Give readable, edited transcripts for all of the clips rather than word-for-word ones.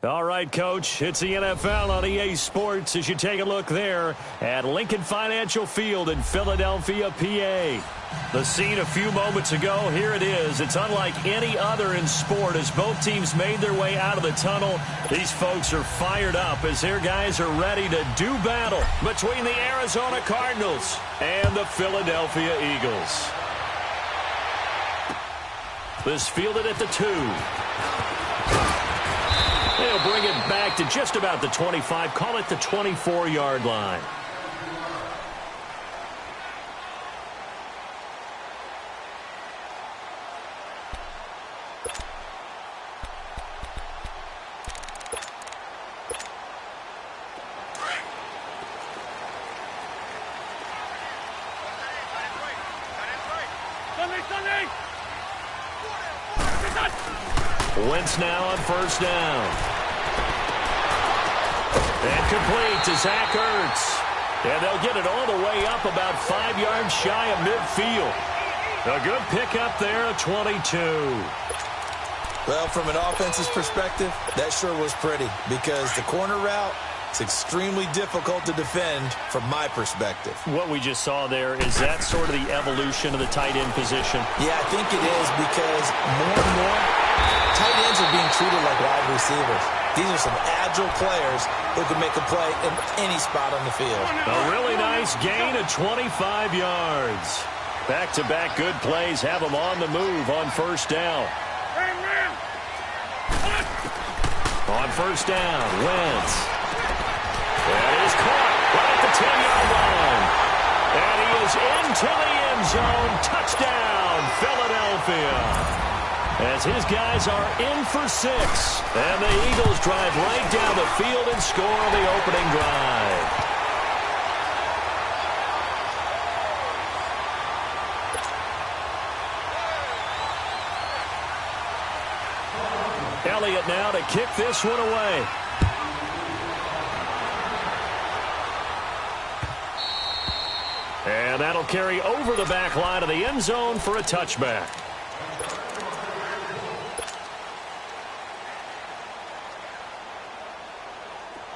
All right, Coach, it's the NFL on EA Sports as you take a look there at Lincoln Financial Field in Philadelphia, PA. The scene a few moments ago, here it is. It's unlike any other in sport as both teams made their way out of the tunnel. These folks are fired up as their guys are ready to do battle between the Arizona Cardinals and the Philadelphia Eagles. This fielded at the 2. They'll bring it back to just about the 25, call it the 24-yard line. Wentz now on first down. And complete to Zach Ertz. And they'll get it all the way up about 5 yards shy of midfield. A good pickup there at 22. Well, from an offense's perspective, that sure was pretty because the corner route is extremely difficult to defend from my perspective. What we just saw there, is that sort of the evolution of the tight end position? Yeah, I think it is because more and more tight ends are being treated like wide receivers. These are some agile players who can make a play in any spot on the field. A really nice gain of 25 yards. Back-to-back good plays have them on the move on first down. On first down, Wentz. That is caught right at the 10-yard line. And he is into the end zone. Touchdown, Philadelphia. As his guys are in for 6. And the Eagles drive right down the field and score on the opening drive. Elliott now to kick this one away. And that'll carry over the back line of the end zone for a touchback.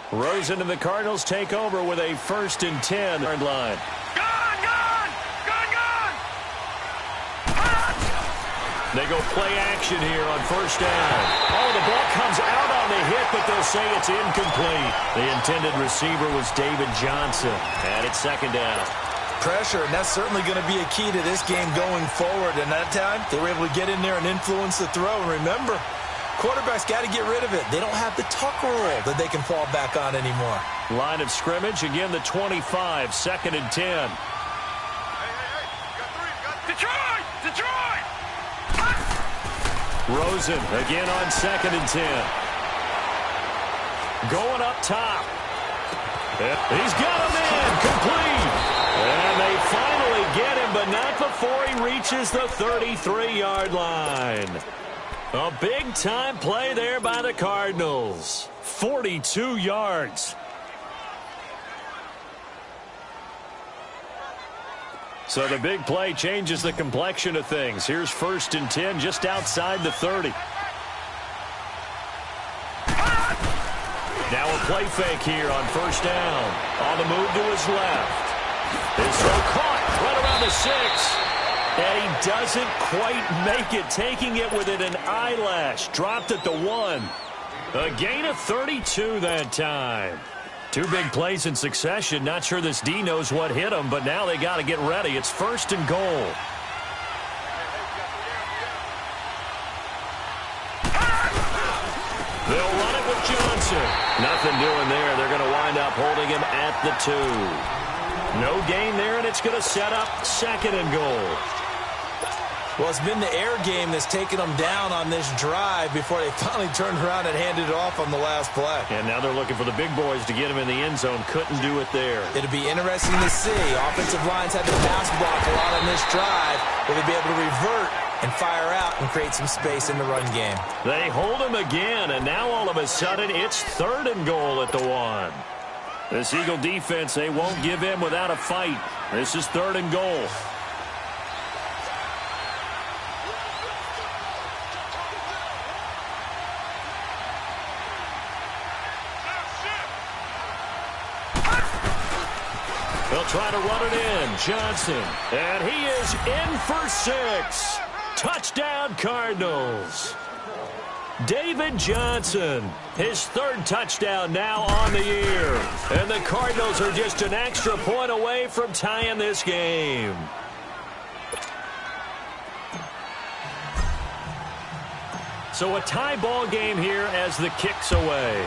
Rosen and the Cardinals take over with a 1st and 10-yard line. They go play action here on first down. Oh, the ball comes out on the hit, but they'll say it's incomplete. The intended receiver was David Johnson. And it's 2nd down. Pressure, and that's certainly going to be a key to this game going forward. And that time, they were able to get in there and influence the throw. And remember, quarterback's got to get rid of it. They don't have the tuck rule that they can fall back on anymore. Line of scrimmage, again the 25, 2nd and 10. Detroit! Rosen again on 2nd and 10. Going up top. He's got him in, complete. And they finally get him, but not before he reaches the 33-yard line. A big-time play there by the Cardinals. 42 yards. So the big play changes the complexion of things. Here's 1st and 10 just outside the 30. Now a play fake here on first down. On the move to his left. His throw caught right around the 6. And he doesn't quite make it, taking it within an eyelash. Dropped at the 1. A gain of 32 that time. 2 big plays in succession. Not sure this D knows what hit him, but now they got to get ready. It's 1st and goal. They'll run it with Johnson. Nothing doing there. They're going to wind up holding him at the 2. No gain there, and it's going to set up 2nd and goal. Well, it's been the air game that's taken them down on this drive before they finally turned around and handed it off on the last play. And now they're looking for the big boys to get him in the end zone. Couldn't do it there. It'll be interesting to see. Offensive lines had to pass block a lot on this drive. Will they be able to revert and fire out and create some space in the run game? They hold him again, and now all of a sudden it's 3rd and goal at the 1. This Eagle defense, they won't give in without a fight. This is 3rd and goal. They'll try to run it in. Johnson. And he is in for 6. Touchdown, Cardinals. David Johnson, his 3rd touchdown now on the year. And the Cardinals are just an extra point away from tying this game. So a tie ball game here as the kick's away.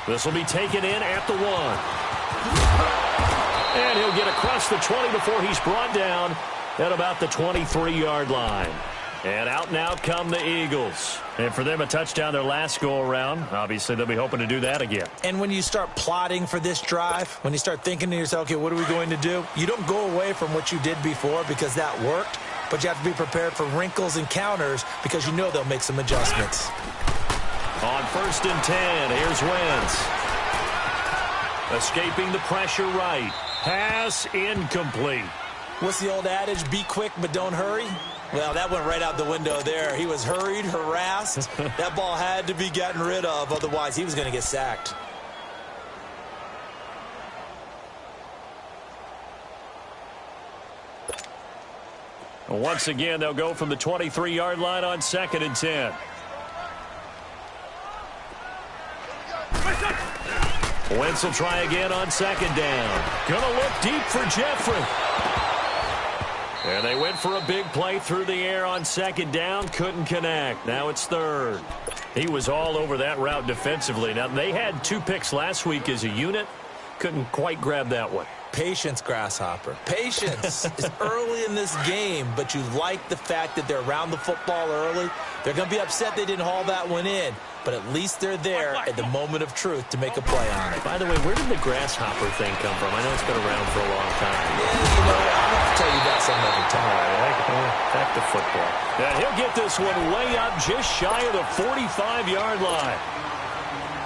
This will be taken in at the 1. And he'll get across the 20 before he's brought down at about the 23-yard line. And out now come the Eagles. And for them, a touchdown their last go-around. Obviously, they'll be hoping to do that again. And when you start plotting for this drive, when you start thinking to yourself, okay, what are we going to do? You don't go away from what you did before because that worked, but you have to be prepared for wrinkles and counters because you know they'll make some adjustments. On 1st and 10, here's Wentz. Escaping the pressure right. Pass incomplete. What's the old adage? Be quick, but don't hurry? Well, that went right out the window there. He was hurried, harassed. That ball had to be gotten rid of. Otherwise, he was going to get sacked. Once again, they'll go from the 23-yard line on 2nd and 10. Wentz will try again on 2nd down. Gonna look deep for Jeffrey. And they went for a big play through the air on 2nd down. Couldn't connect. Now it's 3rd. He was all over that route defensively. Now, they had 2 picks last week as a unit. Couldn't quite grab that one. Patience, Grasshopper. Patience is early in this game, but you like the fact that they're around the football early. They're going to be upset they didn't haul that one in, but at least they're there at the moment of truth to make a play on it. By the way, where did the Grasshopper thing come from? I know it's been around for a long time. Yeah, you know, I'll have to tell you that some other time. All right, back to football. And he'll get this one way up just shy of the 45-yard line.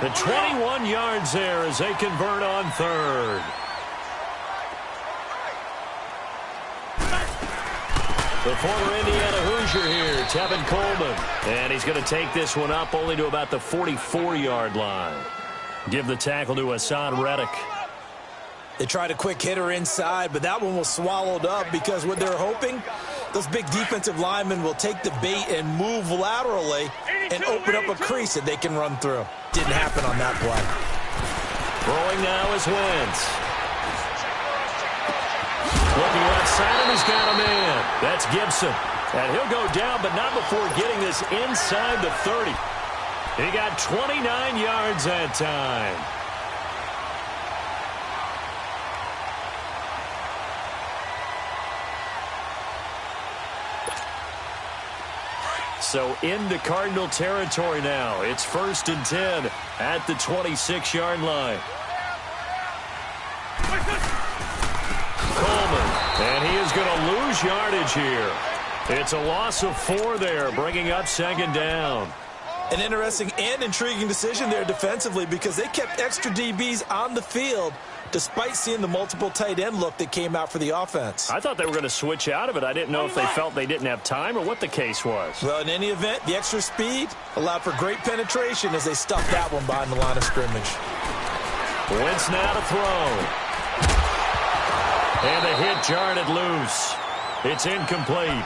The 21 yards there as they convert on 3rd. The former Indiana Hoosier here, Tevin Coleman. And he's going to take this one up only to about the 44-yard line. Give the tackle to Hassan Reddick. They tried a quick hitter inside, but that one was swallowed up because what they're hoping, those big defensive linemen will take the bait and move laterally and open up a crease that they can run through. Didn't happen on that play. Throwing now is Wentz. Looking left side, and he's got a man. That's Gibson. And he'll go down, but not before getting this inside the 30. He got 29 yards that time. So into Cardinal territory now. It's 1st and 10 at the 26-yard line. Coleman, and he is going to lose yardage here. It's a loss of 4 there, bringing up 2nd down. An interesting and intriguing decision there defensively because they kept extra DBs on the field despite seeing the multiple tight end look that came out for the offense. I thought they were going to switch out of it. I didn't know if they felt they didn't have time or what the case was. Well, in any event, the extra speed allowed for great penetration as they stuffed that one behind the line of scrimmage. Wentz now to throw. And the hit jarred it loose. It's incomplete.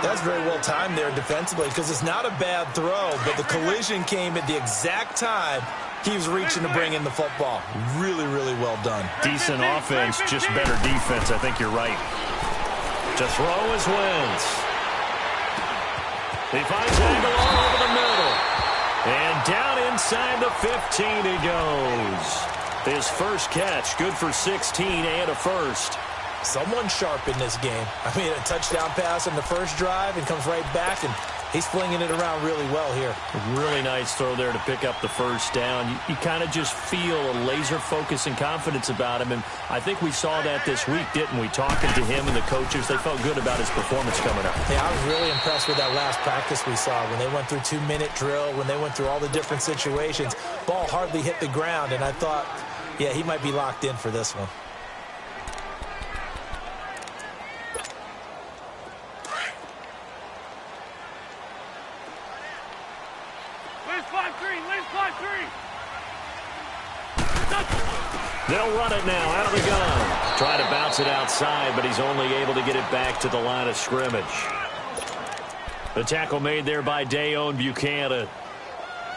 That's very well timed there defensively because it's not a bad throw, but the collision came at the exact time he was reaching to bring in the football. Really, really well done. Decent offense, just better defense. I think you're right. To throw is Wentz. He finds Aguilar over the middle. And down inside the 15 he goes. His first catch, good for 16 and a first. Someone sharp in this game. I mean, a touchdown pass on the first drive and comes right back, and he's flinging it around really well here. Really nice throw there to pick up the first down. You kind of just feel a laser focus and confidence about him, and I think we saw that this week, didn't we? Talking to him and the coaches, they felt good about his performance coming up. Yeah, I was really impressed with that last practice we saw when they went through 2-minute drill, when they went through all the different situations. Ball hardly hit the ground, and I thought, yeah, he might be locked in for this one. They'll run it now out of the gun. Try to bounce it outside, but he's only able to get it back to the line of scrimmage. The tackle made there by Dayon Buchanan.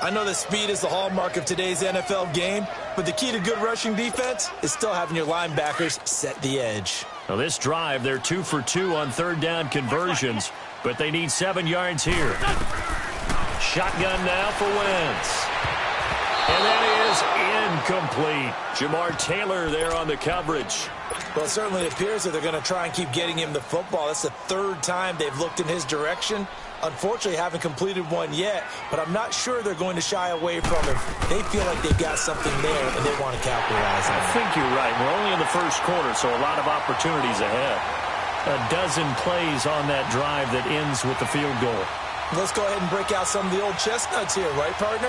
I know that speed is the hallmark of today's NFL game, but the key to good rushing defense is still having your linebackers set the edge. Now this drive, they're 2 for 2 on third down conversions, but they need 7 yards here. Shotgun now for Wentz. And that is incomplete. Jamar Taylor there on the coverage. Well, it certainly appears that they're going to try and keep getting him the football. That's the 3rd time they've looked in his direction. Unfortunately, haven't completed one yet, but I'm not sure they're going to shy away from it. They feel like they've got something there, and they want to capitalize on it. I think you're right. We're only in the first quarter, so a lot of opportunities ahead. A dozen plays on that drive that ends with the field goal. Let's go ahead and break out some of the old chestnuts here, right, partner?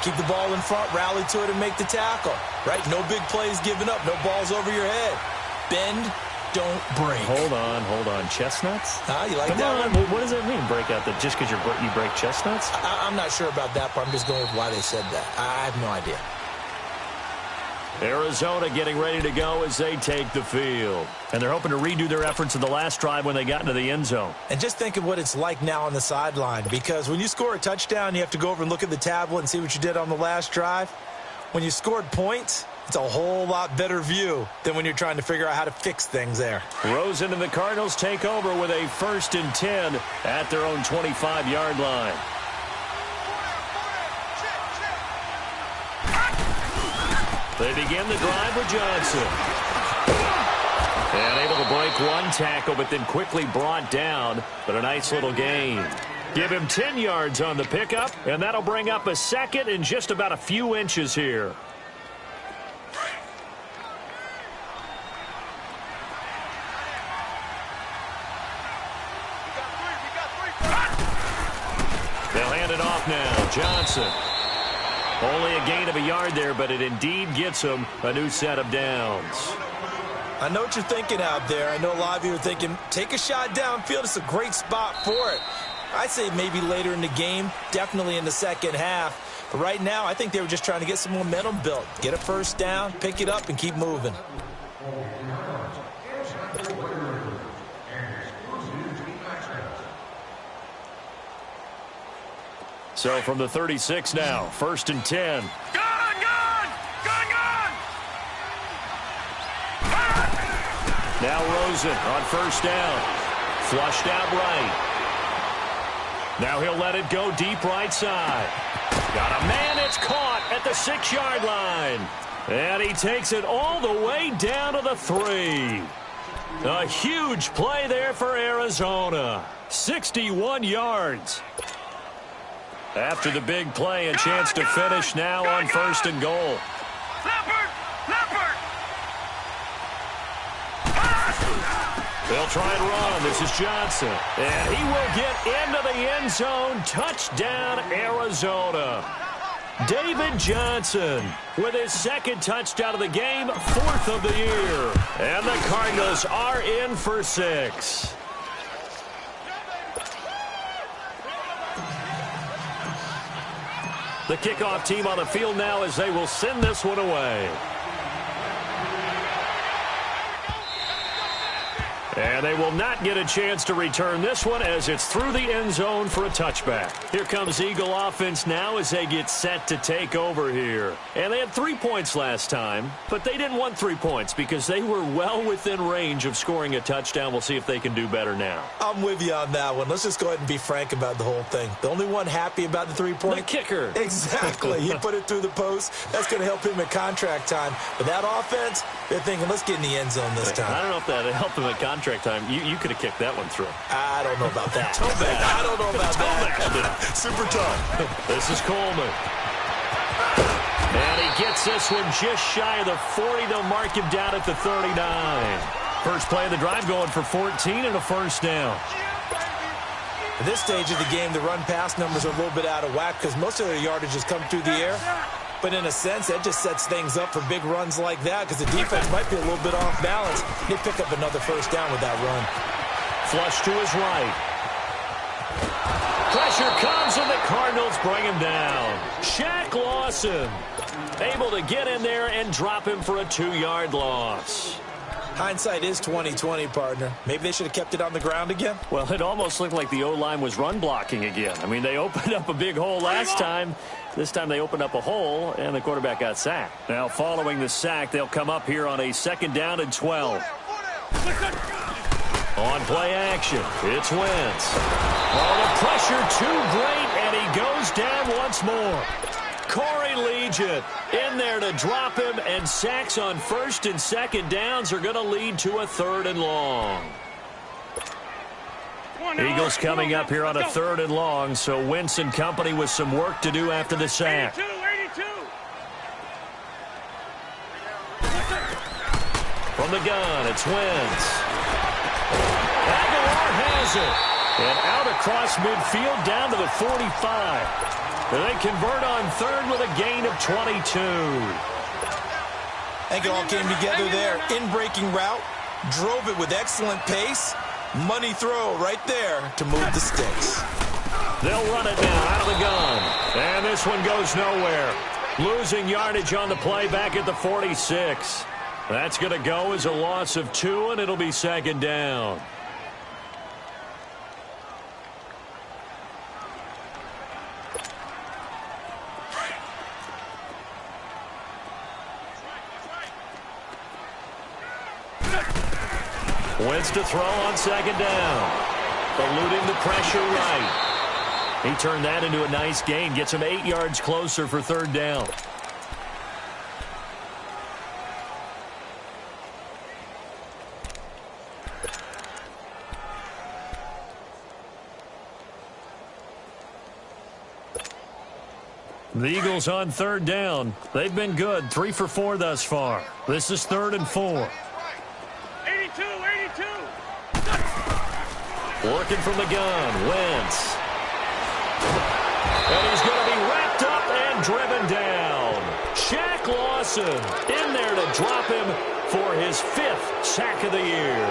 Keep the ball in front, rally to it, and make the tackle, right? No big plays given up, no balls over your head. Bend, don't break. Hold on. Chestnuts? You like Come that on. one? What does that mean, break out? That just because you break chestnuts? I'm not sure about that part. I'm just going with why they said that. I have no idea. Arizona getting ready to go as they take the field. And they're hoping to redo their efforts in the last drive when they got into the end zone. And just think of what it's like now on the sideline, because when you score a touchdown, you have to go over and look at the tablet and see what you did on the last drive. When you scored points, it's a whole lot better view than when you're trying to figure out how to fix things there. Rosen and the Cardinals take over with a 1st and 10 at their own 25-yard line. They begin the drive with Johnson. And able to break one tackle, but then quickly brought down. But a nice little gain. Give him 10 yards on the pickup, and that'll bring up a 2nd and just about a few inches here. They'll hand it off now. Johnson. Only a gain of a yard there, but it indeed gets him a new set of downs. I know what you're thinking out there. I know a lot of you are thinking, take a shot downfield. It's a great spot for it. I'd say maybe later in the game, definitely in the second half. But right now, I think they were just trying to get some momentum built. Get a first down, pick it up, and keep moving. So from the 36 now, 1st and 10. Now Rosen on 1st down. Flushed out right. Now he'll let it go deep right side. Got a man, it's caught at the 6-yard line. And he takes it all the way down to the 3. A huge play there for Arizona. 61 yards. After the big play, a chance to finish now on 1st and goal. They'll try and run. This is Johnson. And he will get into the end zone. Touchdown, Arizona. David Johnson with his 2nd touchdown of the game, 4th of the year. And the Cardinals are in for 6. The kickoff team on the field now as they will send this one away. And they will not get a chance to return this one as it's through the end zone for a touchback. Here comes Eagle offense now as they get set to take over here. And they had 3 points last time, but they didn't want 3 points because they were well within range of scoring a touchdown. We'll see if they can do better now. I'm with you on that one. Let's just go ahead and be frank about the whole thing. The only one happy about the 3-point? The kicker. Exactly. He put it through the post. That's going to help him at contract time. But that offense, they're thinking, let's get in the end zone this time. I don't know if that helped him at contract time. You could have kicked that one through. I don't know about that. Toe bad. I don't know about that. Super tough. This is Coleman. And he gets this one just shy of the 40. They'll mark him down at the 39. First play of the drive going for 14 and a 1st down. At this stage of the game, the run-pass numbers are a little bit out of whack because most of their yardage has come through the air. But in a sense, that just sets things up for big runs like that because the defense might be a little bit off balance. They pick up another 1st down with that run. Flush to his right. pressure comes, and the Cardinals bring him down. Shaq Lawson able to get in there and drop him for a 2-yard loss. Hindsight is 20/20, partner. Maybe they should have kept it on the ground again. Well, it almost looked like the O-line was run blocking again. I mean, they opened up a big hole last time. This time they opened up a hole, and the quarterback got sacked. Now, following the sack, they'll come up here on a 2nd down and 12. On play action, it's Wentz. Oh, the pressure too great, and he goes down once more. Corey Legion in there to drop him, and sacks on 1st and 2nd downs are going to lead to a 3rd and long. Eagles coming up here on a 3rd and long, so Wentz and company with some work to do after the sack. 82. From the gun, it's Wentz. Aguilar has it. And out across midfield down to the 45. They convert on 3rd with a gain of 22. I think it all came together there. In-breaking route, drove it with excellent pace. Money throw right there to move the sticks. They'll run it now out of the gun. And this one goes nowhere. Losing yardage on the play back at the 46. That's going to go as a loss of 2, and it'll be 2nd down. Wentz to throw on 2nd down. Eluding the pressure right. He turned that into a nice gain. Gets him 8 yards closer for 3rd down. The Eagles on 3rd down. They've been good. 3 for 4 thus far. This is 3rd and 4. 82. Working from the gun, Wentz. And he's going to be wrapped up and driven down. Shaq Lawson in there to drop him for his 5th sack of the year.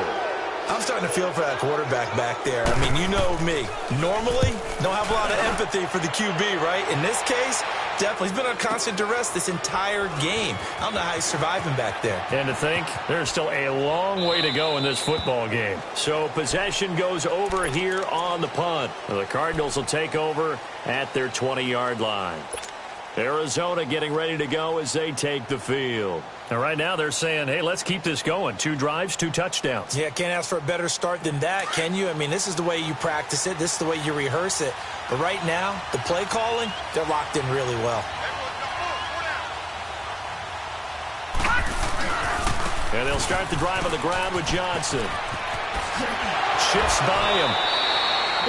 I'm starting to feel for that quarterback back there. I mean, you know me. Normally, don't have a lot of empathy for the QB, right? In this case, definitely. He's been on constant duress this entire game. I don't know how he's surviving back there. And to think, there's still a long way to go in this football game. So possession goes over here on the punt. The Cardinals will take over at their 20-yard line. Arizona getting ready to go as they take the field. And right now they're saying, hey, let's keep this going. 2 drives, 2 touchdowns. Yeah, can't ask for a better start than that, can you? I mean, this is the way you practice it. This is the way you rehearse it. But right now, the play calling, they're locked in really well. And they'll start the drive on the ground with Johnson. Shifts by him.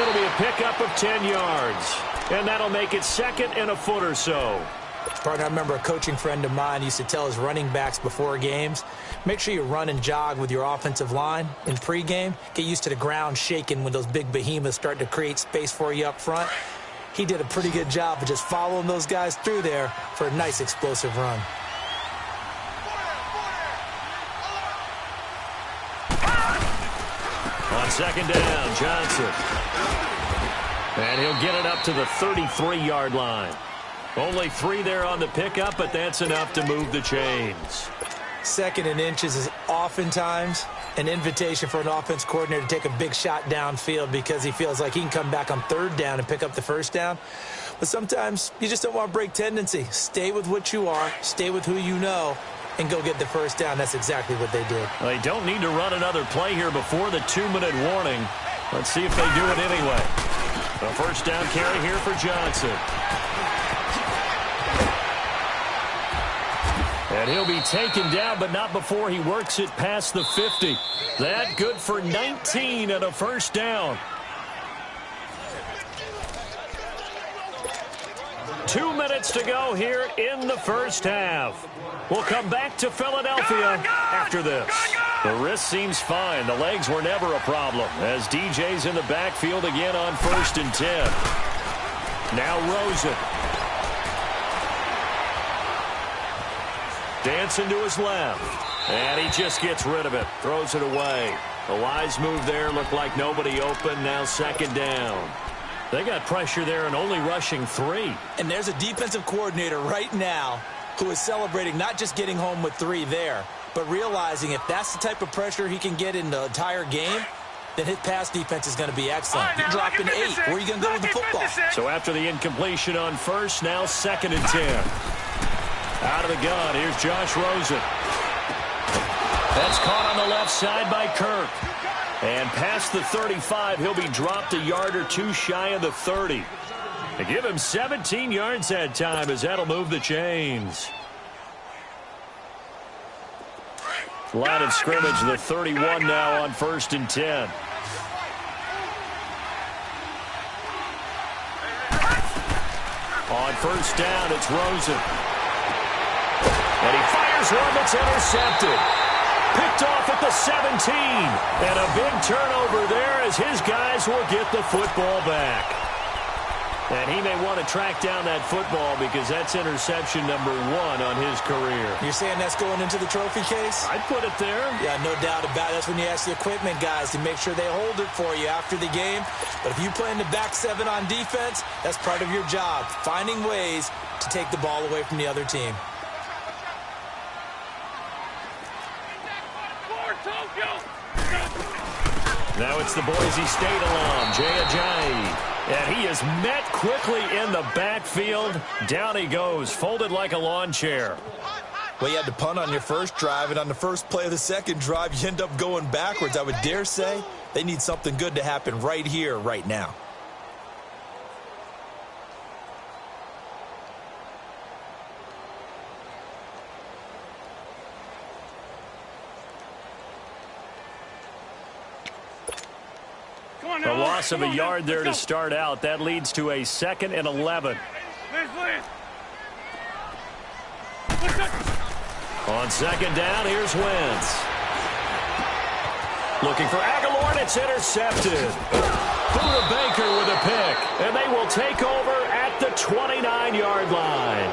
It'll be a pickup of 10 yards. And that'll make it 2nd and a foot or so. Partner, I remember a coaching friend of mine used to tell his running backs before games, make sure you run and jog with your offensive line in pregame. Get used to the ground shaking when those big behemoths start to create space for you up front. He did a pretty good job of just following those guys through there for a nice explosive run. On 2nd down, Johnson. And he'll get it up to the 33-yard line. Only 3 there on the pickup, but that's enough to move the chains. 2nd and inches is oftentimes an invitation for an offense coordinator to take a big shot downfield because he feels like he can come back on 3rd down and pick up the 1st down. But sometimes you just don't want to break tendency. Stay with what you are, stay with who you know, and go get the 1st down. That's exactly what they did. They don't need to run another play here before the 2-minute warning. Let's see if they do it anyway. A 1st down carry here for Johnson. And he'll be taken down, but not before he works it past the 50. That good for 19 and a 1st down. 2 minutes to go here in the 1st half. We'll come back to Philadelphia after this. The wrist seems fine. The legs were never a problem as DJ's in the backfield again on 1st and 10. Now Rosen. Dancing to his left. And he just gets rid of it. Throws it away. A wise move there. Looked like nobody open. Now 2nd down. They got pressure there and only rushing 3. And there's a defensive coordinator right now who is celebrating not just getting home with 3 there, but realizing if that's the type of pressure he can get in the entire game, then his pass defense is going to be excellent. You're dropping 8. Where are you going to go with the football? So after the incompletion on first, now 2nd and 10. Out of the gun, here's Josh Rosen. That's caught on the left side by Kirk. And past the 35, he'll be dropped a yard or 2 shy of the 30. They give him 17 yards that time as that'll move the chains. Line of scrimmage, the 31 now on 1st and 10. On 1st down, it's Rosen. And he fires one that's intercepted. Picked off at the 17. And a big turnover there as his guys will get the football back. And he may want to track down that football because that's interception number 1 on his career. You're saying that's going into the trophy case? I'd put it there. Yeah, no doubt about it. That's when you ask the equipment guys to make sure they hold it for you after the game. But if you play in the back 7 on defense, that's part of your job, finding ways to take the ball away from the other team. Now it's the Boise State alum, Jay Ajayi. And he is met quickly in the backfield. Down he goes, folded like a lawn chair. Well, you had to punt on your first drive, and on the first play of the second drive, you end up going backwards. I would dare say they need something good to happen right here, right now. A loss of a yard there to start out. That leads to a 2nd and 11. On 2nd down, here's Wentz. Looking for Aguilar, and it's intercepted. Buda Baker with a pick, and they will take over at the 29-yard line.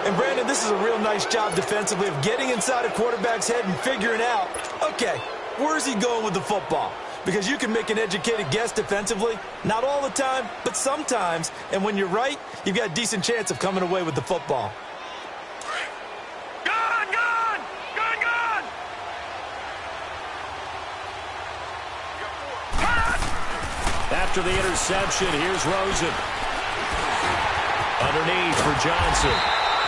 And, Brandon, this is a real nice job defensively of getting inside a quarterback's head and figuring out, okay, where's he going with the football? Because you can make an educated guess defensively. Not all the time, but sometimes. And when you're right, you've got a decent chance of coming away with the football. Gone! After the interception, here's Rosen. Underneath for Johnson.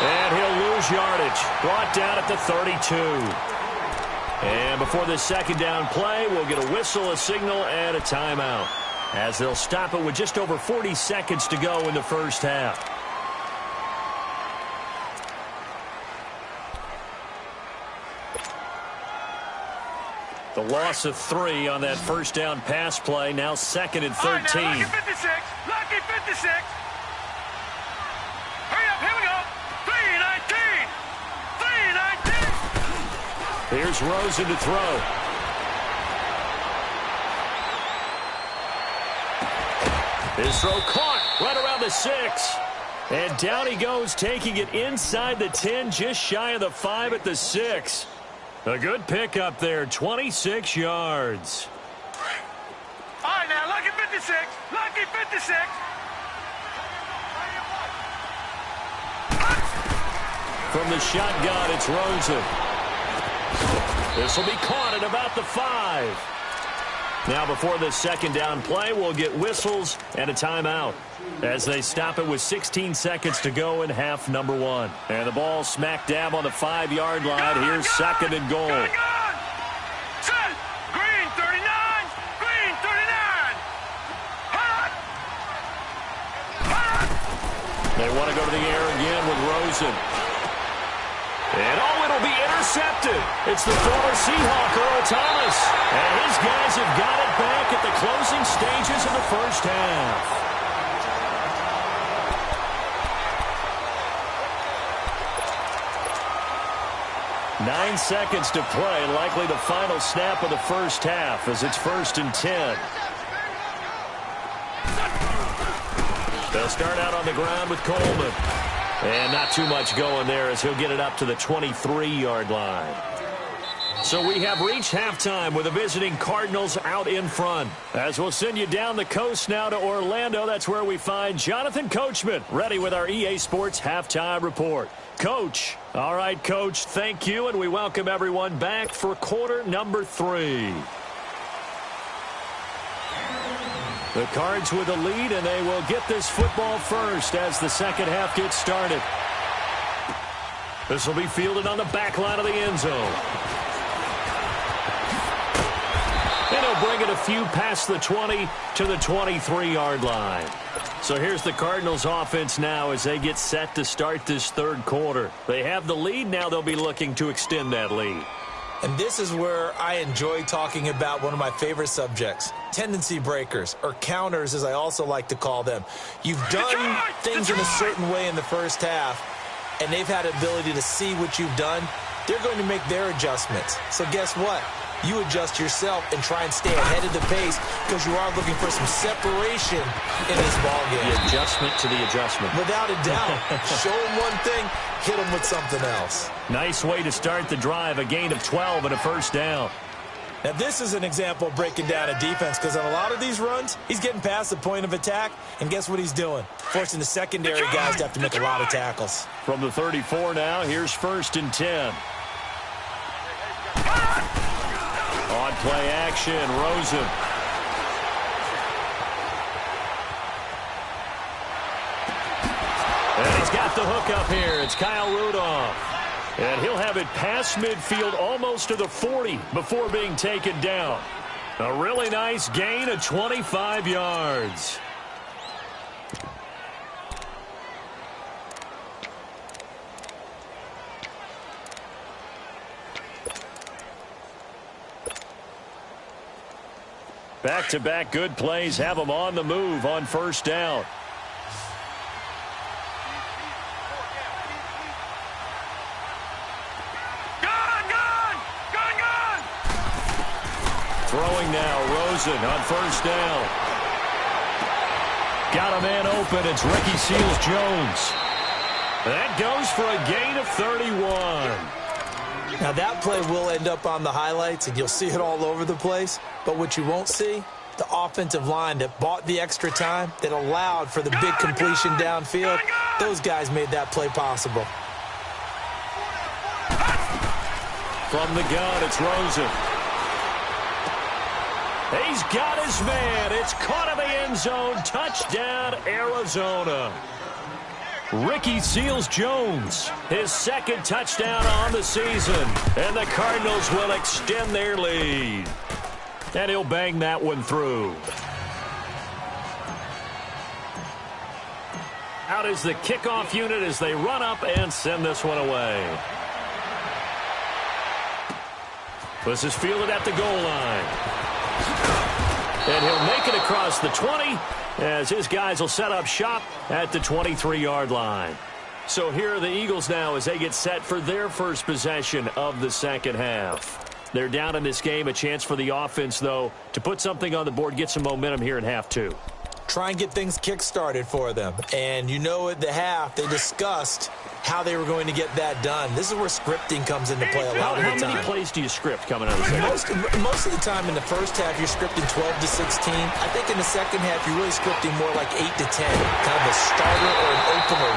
And he'll lose yardage. Brought down at the 32. And before this 2nd down play, we'll get a whistle, a signal, and a timeout, as they'll stop it with just over 40 seconds to go in the first half. The loss of 3 on that 1st down pass play, now 2nd and 13. Lucky 56. Lucky 56. Hurry up, here we go. 3-19. 3-19. Here's Rosen to throw. His throw caught right around the 6. And down he goes, taking it inside the 10, just shy of the 5 at the 6. A good pickup there, 26 yards. All right, now, lucky 56. Lucky 56. From the shotgun, it's Rosen. This will be caught at about the 5. Now before the 2nd down play, we'll get whistles and a timeout as they stop it with 16 seconds to go in half number 1. And the ball smack dab on the 5-yard line. Here's 2nd and goal. Set. Green 39. Green 39. Hot. They want to go to the air again with Rosen. And it'll be intercepted. It's the former Seahawk, Earl Thomas. And his guys have got it back at the closing stages of the first half. Nine seconds to play, likely the final snap of the first half as it's 1st and 10. They'll start out on the ground with Coleman. And not too much going there as he'll get it up to the 23-yard line. So we have reached halftime with the visiting Cardinals out in front. As we'll send you down the coast now to Orlando, that's where we find Jonathan Coachman ready with our EA Sports halftime report. Coach. All right, Coach, thank you, and we welcome everyone back for quarter number 3. The Cards with a lead, and they will get this football first as the second half gets started. This will be fielded on the back line of the end zone. And he'll bring it a few past the 20 to the 23-yard line. So here's the Cardinals offense now as they get set to start this third quarter. They have the lead. Now they'll be looking to extend that lead. And this is where I enjoy talking about one of my favorite subjects, tendency breakers, or counters as I also like to call them. You've done things in a certain way in the first half, and they've had the ability to see what you've done. They're going to make their adjustments. So guess what? You adjust yourself and try and stay ahead of the pace because you are looking for some separation in this ballgame. The adjustment to the adjustment. Without a doubt. Show them one thing, hit them with something else. Nice way to start the drive, a gain of 12 and a first down. Now, this is an example of breaking down a defense because on a lot of these runs, he's getting past the point of attack, and guess what he's doing? Forcing the secondary guys to have to make a lot of tackles. From the 34 now, here's 1st and 10. On play action, Rosen. And he's got the hook up here. It's Kyle Rudolph. And he'll have it past midfield almost to the 40 before being taken down. A really nice gain of 25 yards. Back-to-back good plays have them on the move on first down. Throwing now, Rosen on first down. Got a man open. It's Ricky Seals-Jones. That goes for a gain of 31. Now, that play will end up on the highlights, and you'll see it all over the place. But what you won't see, the offensive line that bought the extra time, that allowed for the big completion downfield, those guys made that play possible. From the gun, it's Rosen. He's got his man. It's caught in the end zone. Touchdown, Arizona. Ricky Seals-Jones, his second touchdown on the season. And the Cardinals will extend their lead. And he'll bang that one through. Out is the kickoff unit as they run up and send this one away. This is fielded at the goal line. And he'll make it across the 20 as his guys will set up shop at the 23-yard line. So here are the Eagles now as they get set for their first possession of the second half. They're down in this game. A chance for the offense, though, to put something on the board, get some momentum here in half 2. Try and get things kick-started for them. And you know at the half, they discussed how they were going to get that done. This is where scripting comes into play a lot of the time. How many plays do you script coming out of the second? Most of the time in the first half, you're scripting 12 to 16. I think in the second half, you're really scripting more like 8 to 10. Kind of a starter or an opener,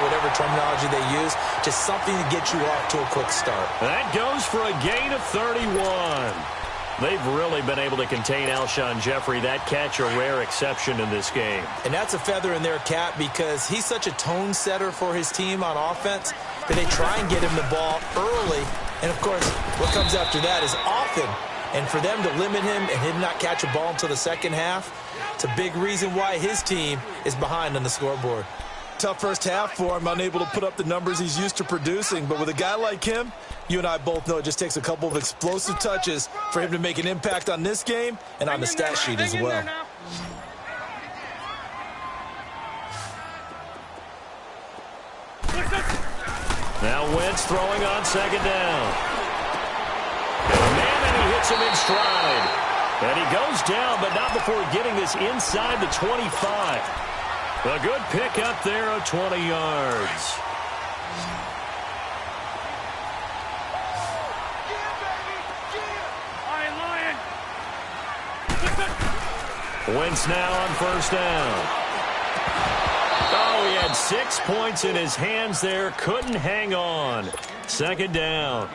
whatever terminology they use. Just something to get you off to a quick start. That goes for a gain of 31. They've really been able to contain Alshon Jeffrey. That catch a rare exception in this game. And that's a feather in their cap because he's such a tone setter for his team on offense that they try and get him the ball early. And, of course, what comes after that is often. And for them to limit him and him not catch a ball until the second half, it's a big reason why his team is behind on the scoreboard. Tough first half for him, unable to put up the numbers he's used to producing. But with a guy like him, you and I both know it just takes a couple of explosive touches for him to make an impact on this game and on the stat sheet as well. Now Wentz throwing on second down. And he hits him in stride. And he goes down, but not before getting this inside the 25. A good pick up there of 20 yards. Wentz now on first down. Oh, he had 6 points in his hands there. Couldn't hang on. Second down.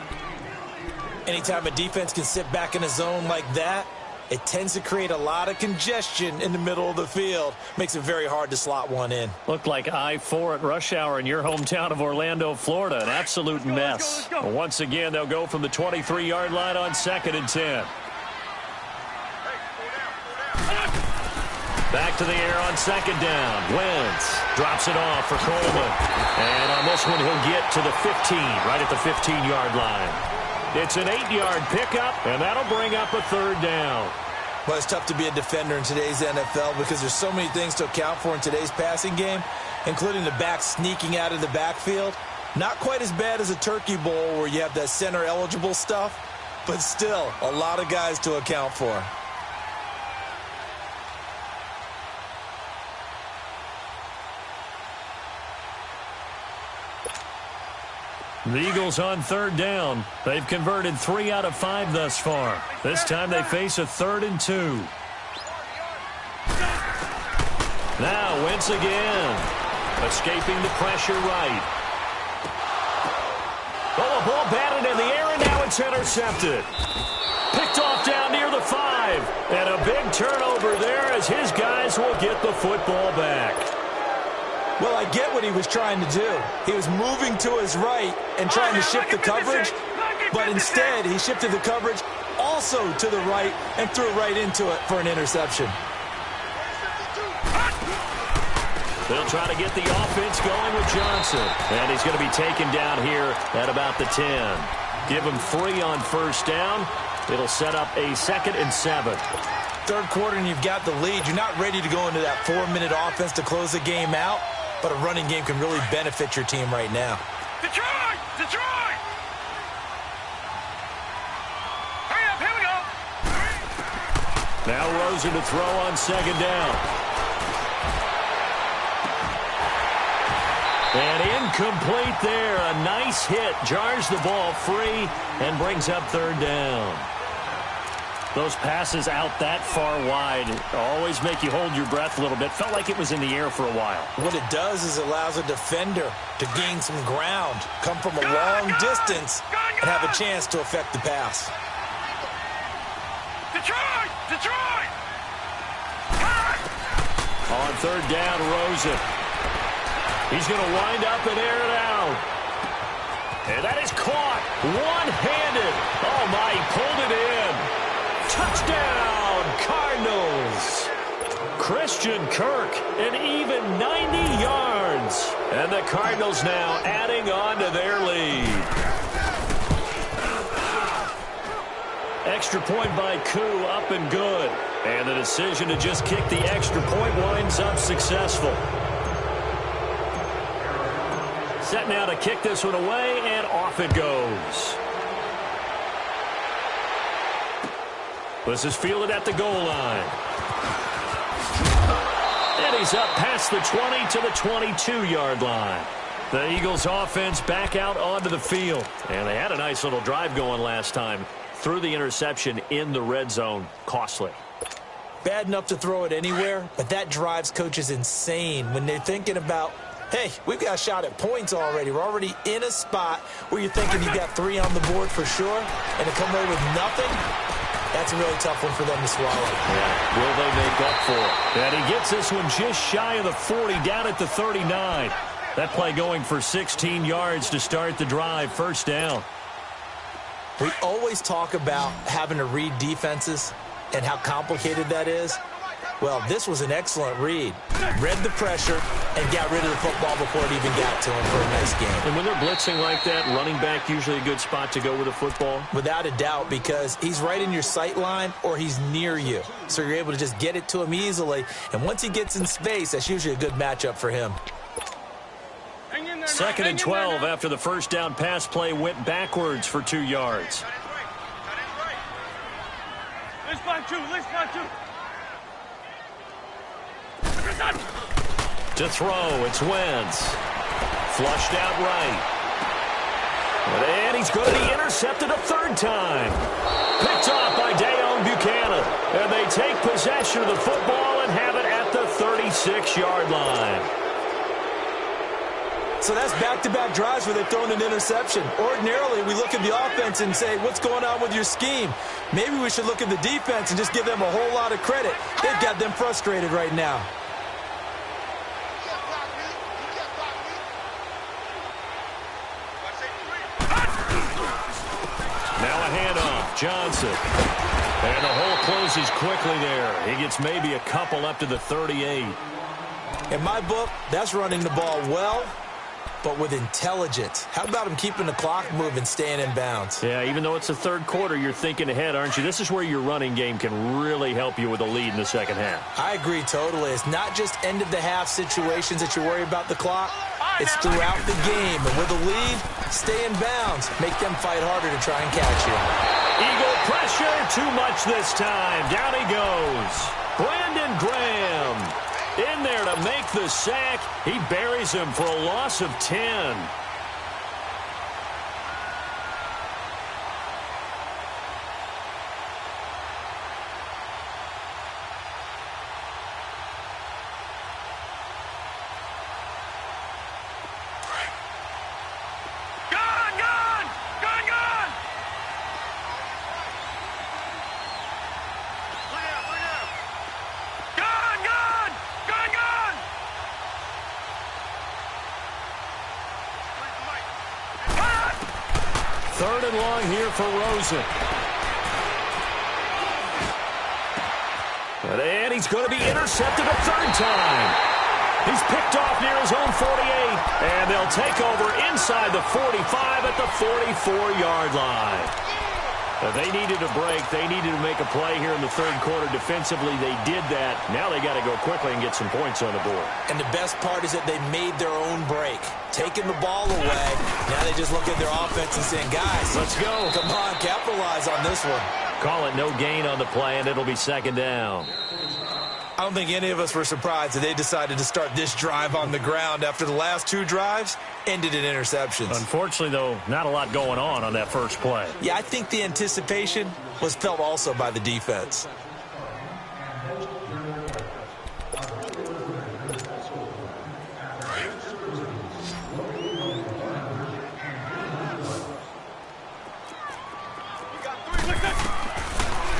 Anytime a defense can sit back in a zone like that, it tends to create a lot of congestion in the middle of the field. Makes it very hard to slot one in. Looked like I-4 at rush hour in your hometown of Orlando, Florida. An absolute mess. Let's go. Once again, they'll go from the 23-yard line on 2nd and 10. Back to the air on 2nd down. Wentz drops it off for Coleman. And on this one, he'll get to the 15, right at the 15-yard line. It's an 8-yard pickup, and that'll bring up a 3rd down. Well, it's tough to be a defender in today's NFL because there's so many things to account for in today's passing game, including the back sneaking out of the backfield. Not quite as bad as a Turkey Bowl where you have that center-eligible stuff, but still a lot of guys to account for. The Eagles on 3rd down. They've converted 3 out of 5 thus far. This time they face a 3rd and 2. Now Wentz again. Escaping the pressure right. Oh, a ball batted in the air, and now it's intercepted. Picked off down near the 5. And a big turnover there as his guys will get the football back. Well, I get what he was trying to do. He was moving to his right and trying to shift the coverage, but instead he shifted the coverage also to the right and threw right into it for an interception. They'll try to get the offense going with Johnson, and he's going to be taken down here at about the 10. Give him 3 on first down. It'll set up a 2nd and 7. Third quarter and you've got the lead. You're not ready to go into that 4-minute offense to close the game out. But a running game can really benefit your team right now. Detroit! Detroit! Hurry up, here we go! Now Rosen to throw on 2nd down. And incomplete there. A nice hit. Jars the ball free and brings up 3rd down. Those passes out that far wide always make you hold your breath a little bit. Felt like it was in the air for a while. What it does is it allows a defender to gain some ground, come from a long distance, and have a chance to affect the pass. Detroit! Detroit! On 3rd down, Rosen. He's going to wind up and air it out. And that is caught one-handed. Oh, my, he pulled it in. Touchdown, Cardinals. Christian Kirk, an even 90 yards. And the Cardinals now adding on to their lead. Extra point by Koo, up and good. And the decision to just kick the extra point winds up successful. Set now to kick this one away, and off it goes. This is fielded at the goal line. And he's up past the 20 to the 22-yard line. The Eagles offense back out onto the field. And they had a nice little drive going last time. Threw the interception in the red zone. Costly. Bad enough to throw it anywhere, but that drives coaches insane when they're thinking about, hey, we've got a shot at points already. We're already in a spot where you're thinking you got 3 on the board for sure, and to come away with nothing, that's a really tough one for them to swallow. Yeah, will they make up for it? And he gets this one just shy of the 40, down at the 39. That play going for 16 yards to start the drive, first down. We always talk about having to read defenses and how complicated that is. Well, this was an excellent read. Read the pressure and got rid of the football before it even got to him for a nice game. And when they're blitzing like that, running back usually a good spot to go with a football? Without a doubt, because he's right in your sight line or he's near you. So you're able to just get it to him easily. And once he gets in space, that's usually a good matchup for him. 2nd and 12 after the first down pass play went backwards for 2 yards. Let's find 2. Let's find 2. To throw, it's Wentz. Flushed out right. And he's going to be intercepted a 3rd time. Picked off by Dayon Buchanan. And they they take possession of the football and have it at the 36-yard line. So that's back-to-back drives where they've thrown an interception. Ordinarily, we look at the offense and say, what's going on with your scheme? Maybe we should look at the defense and just give them a whole lot of credit. They've got them frustrated right now. Now a handoff. Johnson. And the hole closes quickly there. He gets maybe a couple up to the 38. In my book, that's running the ball well, but with intelligence. How about him keeping the clock moving, staying in bounds? Yeah, even though it's the third quarter, you're thinking ahead, aren't you? This is where your running game can really help you with a lead in the second half. I agree totally. It's not just end-of-the-half situations that you worry about the clock. It's throughout the game. And with a lead, stay in bounds. Make them fight harder to try and catch you. Eagle pressure, too much this time. Down he goes. Brandon Graham in there to make the sack. He buries him for a loss of 10. Third and long here for Rosen. And he's going to be intercepted a third time. He's picked off near his own 48. And they'll take over inside the 45 at the 44-yard line. They needed a break. They needed to make a play here in the third quarter. Defensively, they did that. Now they got to go quickly and get some points on the board. And the best part is that they made their own break. Taking the ball away. Now they just look at their offense and saying, guys, let's go. Come on, capitalize on this one. Call it no gain on the play, and it'll be second down. I don't think any of us were surprised that they decided to start this drive on the ground after the last two drives ended in interceptions. Unfortunately, though, not a lot going on that first play. Yeah, I think the anticipation was felt also by the defense.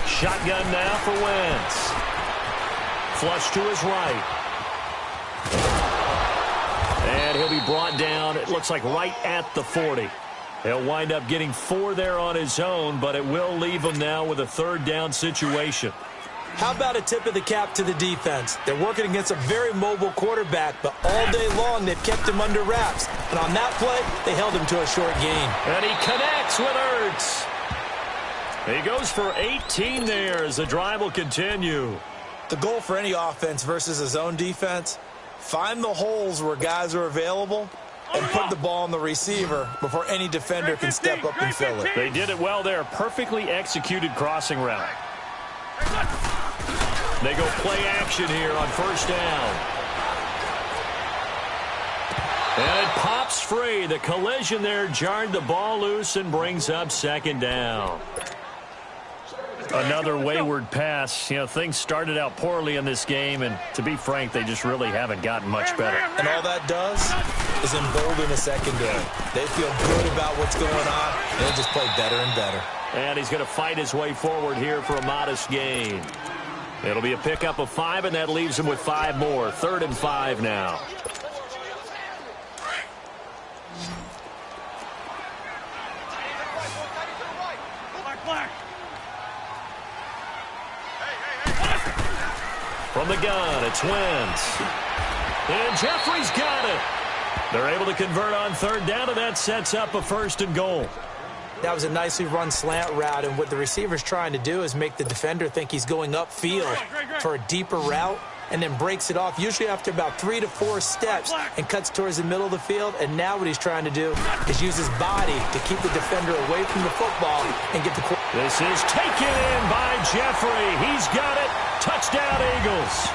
Shotgun now for Wentz. Flush to his right. And he'll be brought down, it looks like right at the 40. He'll wind up getting 4 there on his own, but it will leave him now with a third down situation. How about a tip of the cap to the defense? They're working against a very mobile quarterback, but all day long they've kept him under wraps. And on that play, they held him to a short gain. And he connects with Ertz. He goes for 18 there as the drive will continue. The goal for any offense versus his own defense, find the holes where guys are available and put the ball on the receiver before any defender can step up and fill it. They did it well there. Perfectly executed crossing route. They go play action here on first down. And it pops free. The collision there jarred the ball loose and brings up second down. Another wayward pass. You know, things started out poorly in this game, and to be frank, they just really haven't gotten much better. And all that does is embolden the secondary. They feel good about what's going on, and they just play better and better. And he's going to fight his way forward here for a modest gain. It'll be a pickup of 5, and that leaves him with 5 more. 3rd and 5 now. From the gun, it's Wentz. And Jeffrey's got it. They're able to convert on third down, and that sets up a 1st and goal. That was a nicely run slant route, and what the receiver's trying to do is make the defender think he's going upfield for a deeper route, and then breaks it off, usually after about 3 to 4 steps, and cuts towards the middle of the field. And now what he's trying to do is use his body to keep the defender away from the football and get the quarterback. This is taken in by Jeffrey. He's got it. Touchdown, Eagles.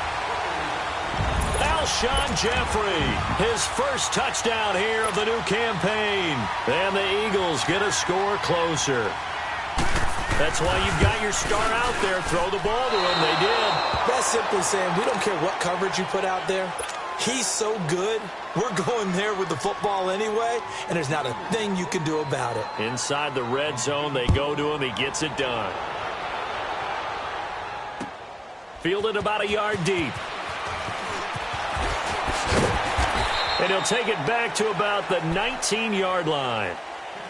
Alshon Jeffrey, his first touchdown here of the new campaign. And the Eagles get a score closer. That's why you've got your star out there. Throw the ball to him. They did. That's simply saying we don't care what coverage you put out there. He's so good, we're going there with the football anyway, and there's not a thing you can do about it. Inside the red zone, they go to him. He gets it done. Fielded about a yard deep. And he'll take it back to about the 19-yard line.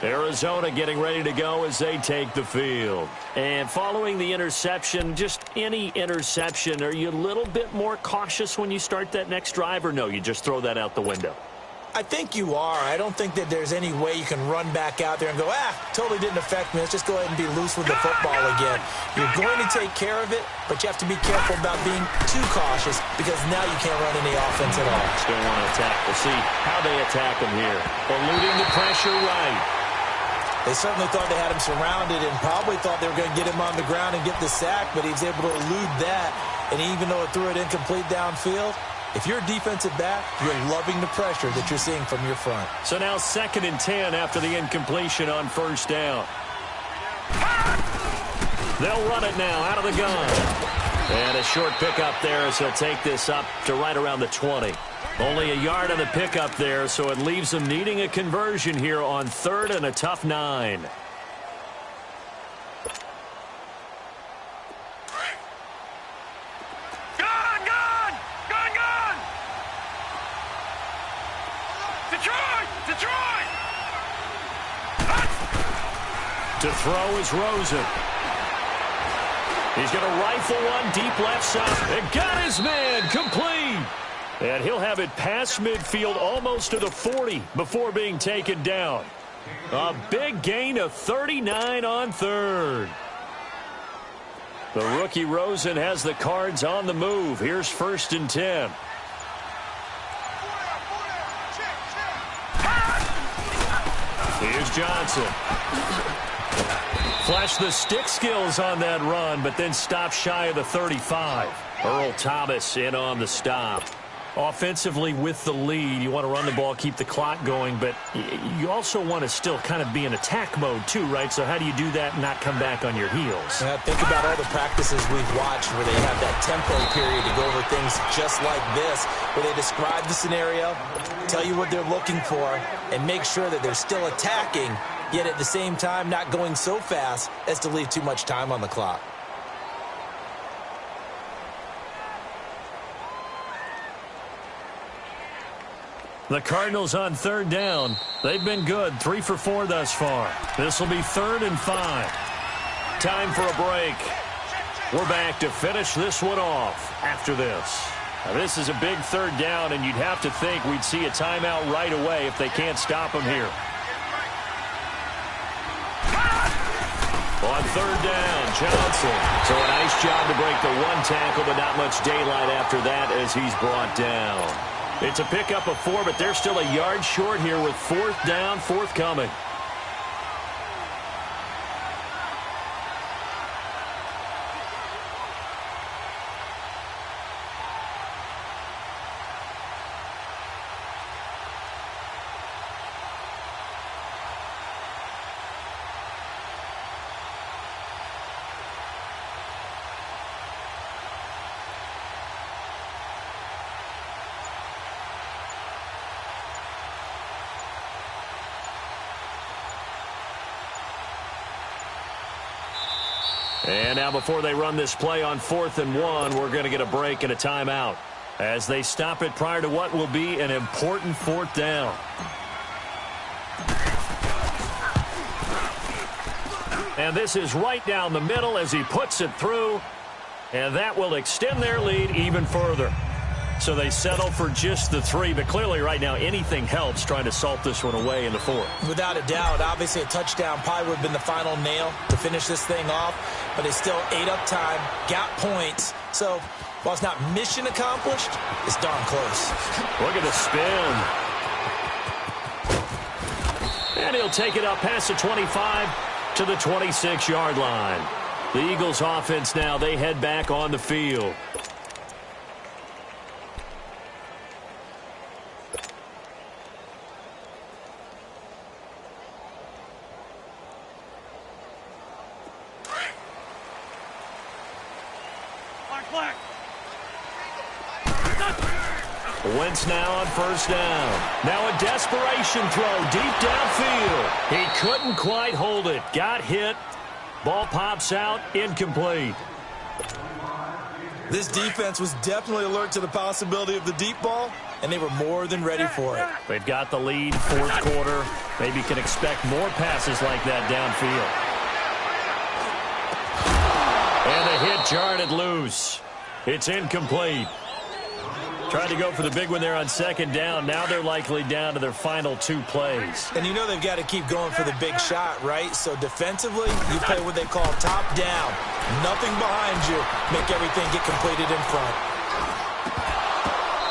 Arizona getting ready to go as they take the field. And following the interception, just any interception, are you a little bit more cautious when you start that next drive, or no, you just throw that out the window? I think you are. I don't think that there's any way you can run back out there and go, totally didn't affect me. Let's just go ahead and be loose with the football again. You're going to take care of it, but you have to be careful about being too cautious because now you can't run any offense at all. Still want to attack. We'll see how they attack him here. Eluding the pressure right. They certainly thought they had him surrounded and probably thought they were going to get him on the ground and get the sack, but he was able to elude that. And even though it threw it incomplete downfield, if you're a defensive back, you're loving the pressure that you're seeing from your front. So now 2nd and 10 after the incompletion on first down. They'll run it now out of the gun. And a short pickup there as he'll take this up to right around the 20. Only a yard on the pickup there, so it leaves them needing a conversion here on 3rd and a tough 9. To throw is Rosen. He's going to rifle one deep left side. And got his man complete. And he'll have it past midfield almost to the 40 before being taken down. A big gain of 39 on 3rd. The rookie Rosen has the Cards on the move. Here's 1st and 10. Here's Johnson. Flash the stick skills on that run, but then stop shy of the 35. Earl Thomas in on the stop. Offensively with the lead, you want to run the ball, keep the clock going, but you also want to still kind of be in attack mode too, right? So how do you do that and not come back on your heels? Think about all the practices we've watched where they have that tempo period to go over things just like this, where they describe the scenario, tell you what they're looking for, and make sure that they're still attacking, yet at the same time not going so fast as to leave too much time on the clock. The Cardinals on 3rd down. They've been good, 3 for 4 thus far. This will be 3rd and 5. Time for a break. We're back to finish this one off after this. Now, this is a big 3rd down, and you'd have to think we'd see a timeout right away if they can't stop him here. On 3rd down, Johnson. So a nice job to break the 1 tackle, but not much daylight after that as he's brought down. It's a pickup of 4, but they're still a yard short here with 4th down, forthcoming. And now before they run this play on 4th and 1, we're going to get a break and a timeout as they stop it prior to what will be an important 4th down. And this is right down the middle as he puts it through, and that will extend their lead even further. So they settle for just the 3, but clearly right now anything helps trying to salt this one away in the 4th. Without a doubt, obviously a touchdown probably would have been the final nail to finish this thing off, but it's still ate up time, got points. So while it's not mission accomplished, it's darn close. Look at the spin. And he'll take it up past the 25 to the 26-yard line. The Eagles offense now, they head back on the field. Flag. Wentz now on first down. Now a desperation throw deep downfield. He couldn't quite hold it. Got hit. Ball pops out. Incomplete. This defense was definitely alert to the possibility of the deep ball, and they were more than ready for it. They've got the lead, fourth quarter. Maybe can expect more passes like that downfield. And the hit jarred it loose. It's incomplete. Tried to go for the big one there on second down. Now they're likely down to their final 2 plays. And you know they've got to keep going for the big shot, right? So defensively, you play what they call top down. Nothing behind you. Make everything get completed in front.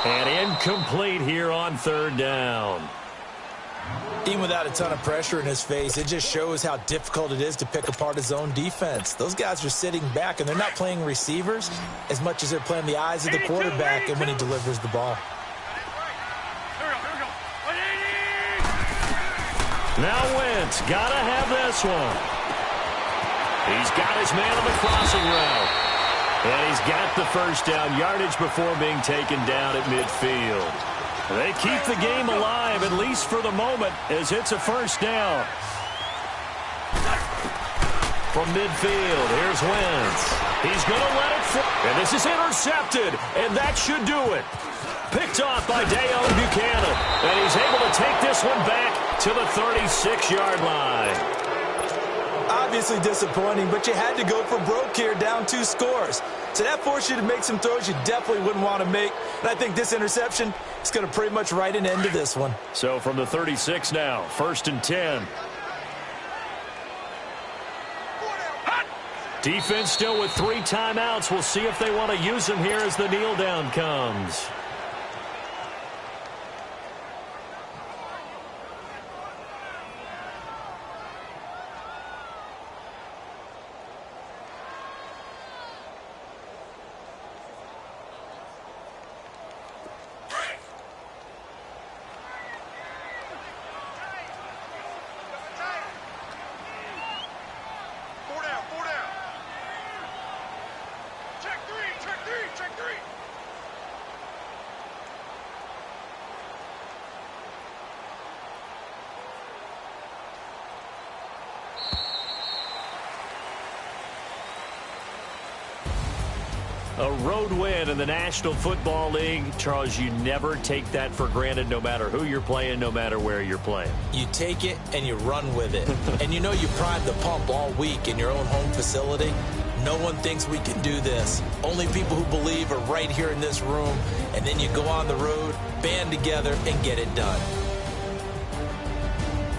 And incomplete here on third down. Even without a ton of pressure in his face, it just shows how difficult it is to pick apart his own defense. Those guys are sitting back, and they're not playing receivers as much as they're playing the eyes of the quarterback and when he delivers the ball. Now Wentz, gotta have this one. He's got his man on the crossing route. And he's got the first down yardage before being taken down at midfield. They keep the game alive, at least for the moment, as it's a first down. From midfield, here's Wentz. He's going to let it fly. And this is intercepted, and that should do it. Picked off by Deone Buchanan. And he's able to take this one back to the 36-yard line. Obviously disappointing, but you had to go for broke here, down 2 scores. So that forced you to make some throws you definitely wouldn't want to make. And I think this interception is going to pretty much write an end to this one. So from the 36 now, 1st and 10. Defense still with 3 timeouts. We'll see if they want to use them here as the kneel down comes. A road win in the National Football League. Charles, you never take that for granted no matter who you're playing, no matter where you're playing. You take it and you run with it. And you know you primed the pump all week in your own home facility. No one thinks we can do this. Only people who believe are right here in this room. And then you go on the road, band together, and get it done.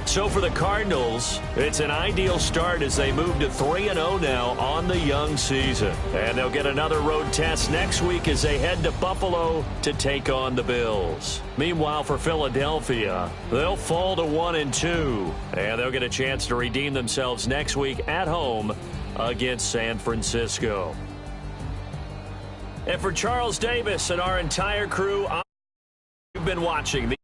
So for the Cardinals, it's an ideal start as they move to 3-0 now on the young season. And they'll get another road test next week as they head to Buffalo to take on the Bills. Meanwhile, for Philadelphia, they'll fall to 1-2. And they'll get a chance to redeem themselves next week at home against San Francisco. And for Charles Davis and our entire crew, you've been watching the